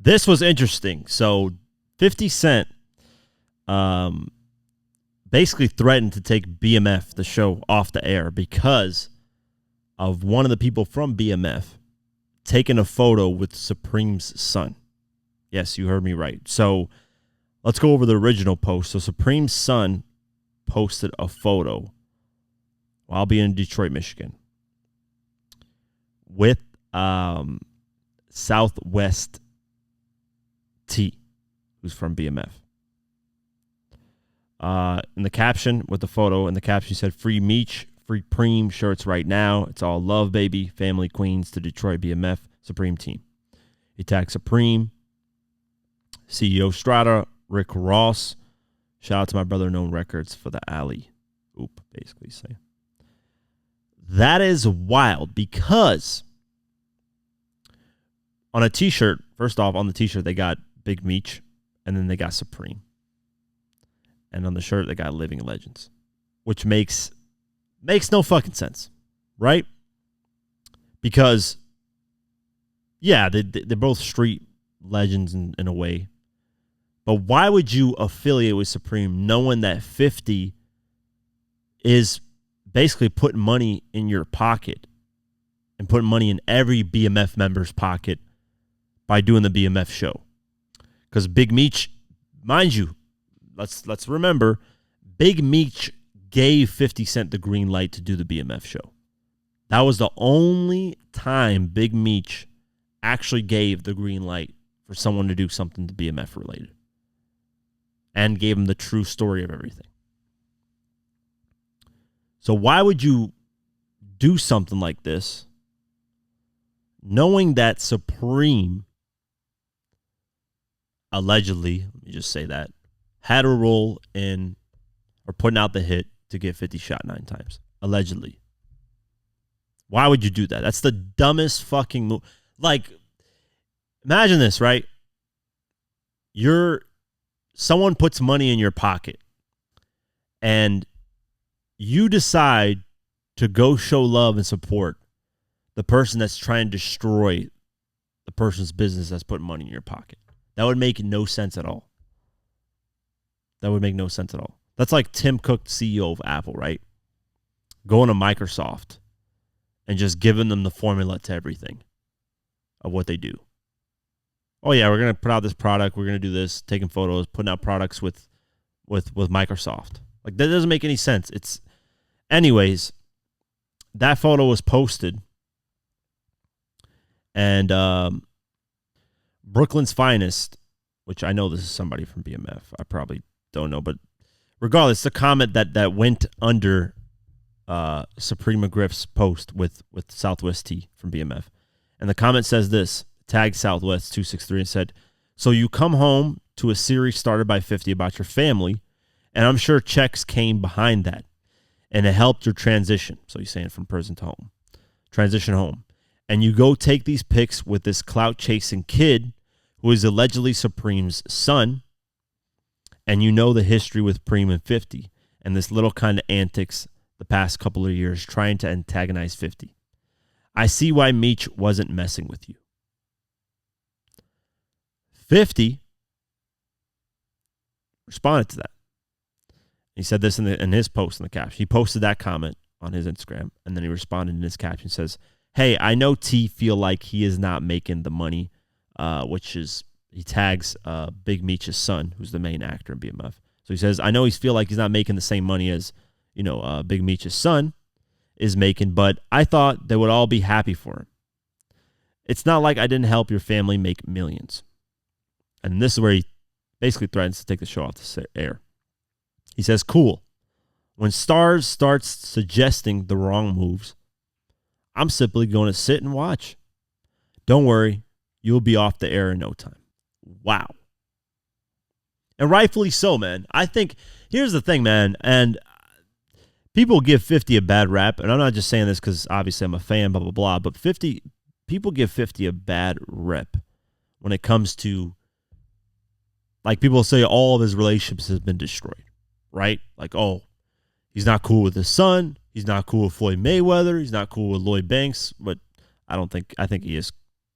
This was interesting. So 50 Cent basically threatened to take BMF, the show, off the air because of one of the people from BMF taking a photo with Supreme's son. Yes, you heard me right. So let's go over the original post. So Supreme's son posted a photo while being in Detroit, Michigan, with Southwest T, who's from BMF. In the caption with the photo, in the caption said, "Free Meech, free Preem shirts right now. It's all love, baby. Family Queens to Detroit BMF Supreme team." He tagged Supreme, CEO Strata, Rick Ross. Shout out to my brother Known Records for the alley oop, basically saying. That is wild because on a t-shirt, first off, on the t-shirt, they got Big Meech and then they got Supreme. And on the shirt, they got Living Legends, which makes no fucking sense, right? Because, yeah, they're both street legends in a way. But why would you affiliate with Supreme knowing that 50 is basically putting money in your pocket and putting money in every BMF member's pocket by doing the BMF show? Because Big Meech, mind you, let's remember, Big Meech gave 50 Cent the green light to do the BMF show. That was the only time Big Meech actually gave the green light for someone to do something to BMF related. And gave him the true story of everything. So why would you do something like this knowing that Supreme allegedly, let me just say that, had a role in or putting out the hit to get 50 shot 9 times? Allegedly. Why would you do that? That's the dumbest fucking move. Like, imagine this, right? Someone puts money in your pocket and you decide to go show love and support the person that's trying to destroy the person's business that's putting money in your pocket. That would make no sense at all. That would make no sense at all. That's like Tim Cook, CEO of Apple, right? Going to Microsoft and just giving them the formula to everything of what they do. Oh yeah, we're gonna put out this product. We're gonna do this, taking photos, putting out products with Microsoft. Like, that doesn't make any sense. Anyways. That photo was posted, and Brooklyn's Finest, which I know this is somebody from BMF. I probably don't know, but regardless, the comment that went under Supreme McGriff's post with Southwest T from BMF, and the comment says this. Tagged Southwest 263 and said, "So you come home to a series started by 50 about your family, and I'm sure checks came behind that, and it helped your transition." So he's saying from prison to home, transition home, and you go take these pics with this clout chasing kid who is allegedly Supreme's son, and you know the history with Preem and 50, and this little kind of antics the past couple of years trying to antagonize 50. I see why Meech wasn't messing with you. 50 responded to that. He said this in his post in the caption. He posted that comment on his Instagram, and then he responded in his caption, says, "Hey, I know T feel like he is not making the money," which is, he tags Big Meech's son, who's the main actor in BMF. So he says, "I know he feel like he's not making the same money as, Big Meech's son is making, but I thought they would all be happy for him. It's not like I didn't help your family make millions." And this is where he basically threatens to take the show off the air. He says, "Cool. When Stars starts suggesting the wrong moves, I'm simply going to sit and watch. Don't worry, you'll be off the air in no time." Wow. And rightfully so, man. I think, here's the thing, man, and people give 50 a bad rap, and I'm not just saying this because obviously I'm a fan, blah, blah, blah, but people give 50 a bad rep when it comes to, like, people say all of his relationships has been destroyed, right? Like, oh, he's not cool with his son. He's not cool with Floyd Mayweather. He's not cool with Lloyd Banks. But I think he is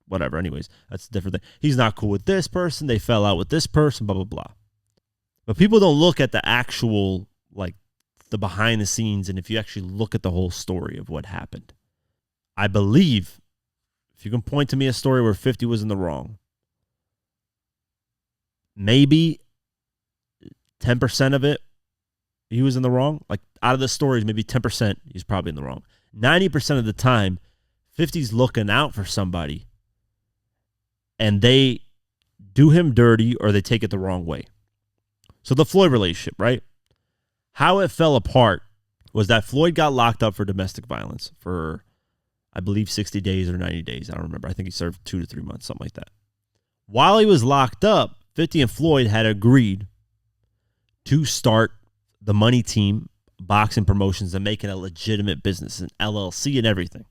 whatever. Anyways, that's a different thing. He's not cool with this person. They fell out with this person, blah, blah, blah. But people don't look at the actual, like, the behind the scenes, and if you actually look at the whole story of what happened. I believe, if you can point to me a story where 50 was in the wrong, maybe 10% of it, he was in the wrong. Like, out of the stories, maybe 10%, he's probably in the wrong. 90% of the time, 50's looking out for somebody, and they do him dirty or they take it the wrong way. So the Floyd relationship, right? How it fell apart was that Floyd got locked up for domestic violence for, I believe, 60 days or 90 days. I don't remember. I think he served 2 to 3 months, something like that. While he was locked up, 50 and Floyd had agreed to start the Money Team boxing promotions and make it a legitimate business, an LLC and everything.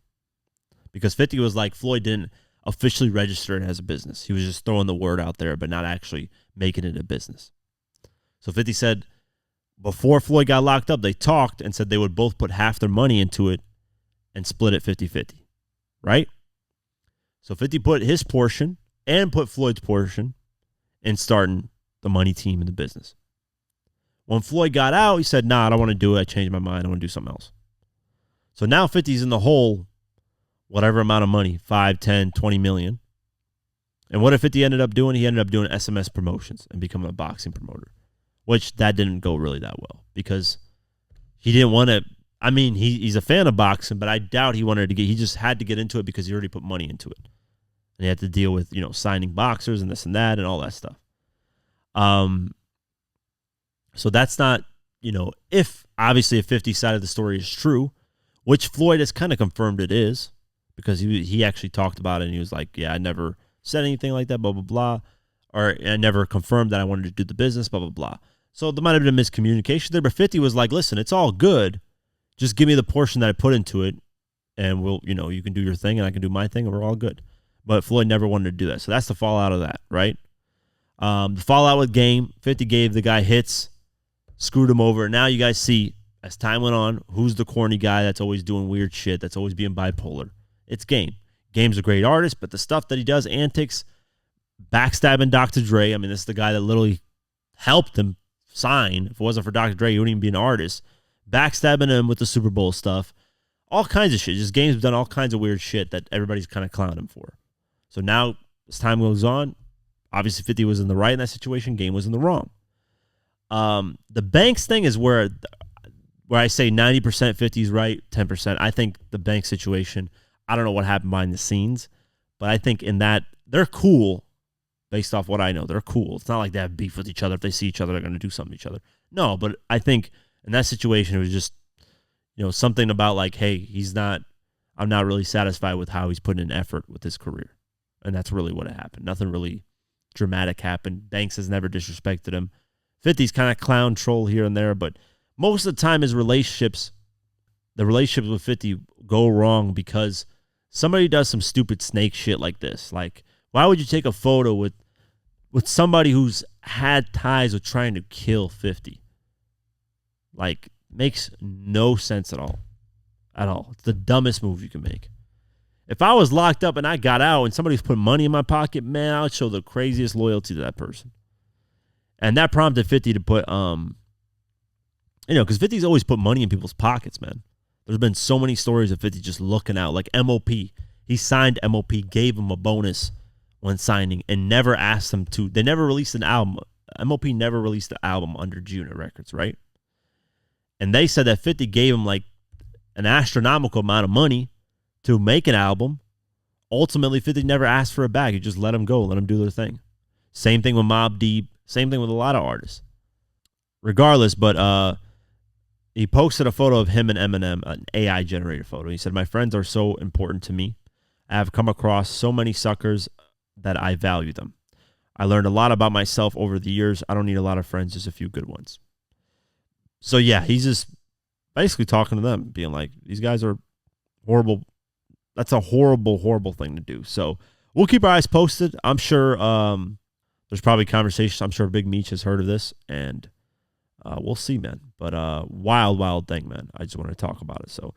Because 50 was like, Floyd didn't officially register it as a business. He was just throwing the word out there, but not actually making it a business. So 50 said, before Floyd got locked up, they talked and said they would both put half their money into it and split it 50-50, right? So 50 put his portion and put Floyd's portion in starting the Money Team in the business. When Floyd got out, he said, nah, I don't want to do it. I changed my mind. I want to do something else. So now 50's in the hole, whatever amount of money, 5, 10, 20 million. And what did 50 ended up doing? He ended up doing SMS promotions and becoming a boxing promoter, which that didn't go really that well because he didn't want to. I mean, he's a fan of boxing, but I doubt he wanted to get, he just had to get into it because he already put money into it. And he had to deal with, signing boxers and this and that and all that stuff. So that's not, if 50's side of the story is true, which Floyd has kind of confirmed it is, because he actually talked about it and he was like, yeah, I never said anything like that, blah, blah, blah. Or I never confirmed that I wanted to do the business, blah, blah, blah. So there might have been a miscommunication there, but 50 was like, listen, it's all good. Just give me the portion that I put into it and we'll, you can do your thing and I can do my thing and we're all good. But Floyd never wanted to do that. So that's the fallout of that, right? The fallout with Game, 50 gave the guy hits, screwed him over. Now you guys see, as time went on, who's the corny guy that's always doing weird shit, that's always being bipolar. It's Game. Game's a great artist, but the stuff that he does, antics, backstabbing Dr. Dre. I mean, this is the guy that literally helped him sign. If it wasn't for Dr. Dre, he wouldn't even be an artist. Backstabbing him with the Super Bowl stuff. All kinds of shit. Just Game's done all kinds of weird shit that everybody's kind of clowning him for. So now, as time goes on, obviously 50 was in the right in that situation. Game was in the wrong. The Banks thing is where I say 90% 50's right, 10%. I think the Banks situation, I don't know what happened behind the scenes, but I think in that, they're cool. Based off what I know, they're cool. It's not like they have beef with each other. If they see each other, they're going to do something to each other. No, but I think in that situation, it was just, something about like, hey, I'm not really satisfied with how he's putting in effort with his career. And that's really what happened. Nothing really dramatic happened. Banks has never disrespected him. 50's kind of clown troll here and there, but most of the time the relationships with 50 go wrong because somebody does some stupid snake shit like this. Like, why would you take a photo with somebody who's had ties with trying to kill 50? Like, makes no sense at all. At all. It's the dumbest move you can make. If I was locked up and I got out and somebody's put money in my pocket, man, I would show the craziest loyalty to that person. And that prompted 50 to put, because 50's always put money in people's pockets, man. There's been so many stories of 50 just looking out. Like MOP. He signed MOP, gave him a bonus when signing, and never asked them to. They never released an album. MOP never released an album under Juno Records, right? And they said that 50 gave him like an astronomical amount of money to make an album. Ultimately, 50 never asked for a bag. He just let them go, let them do their thing. Same thing with Mobb Deep. Same thing with a lot of artists. Regardless, but he posted a photo of him and Eminem, an AI-generated photo. He said, my friends are so important to me. I have come across so many suckers that I value them. I learned a lot about myself over the years. I don't need a lot of friends, just a few good ones. So, yeah, he's just basically talking to them, being like, these guys are horrible. That's a horrible, horrible thing to do. So we'll keep our eyes posted. I'm sure there's probably conversations. I'm sure Big Meech has heard of this, and we'll see, man. But wild, wild thing, man. I just want to talk about it. So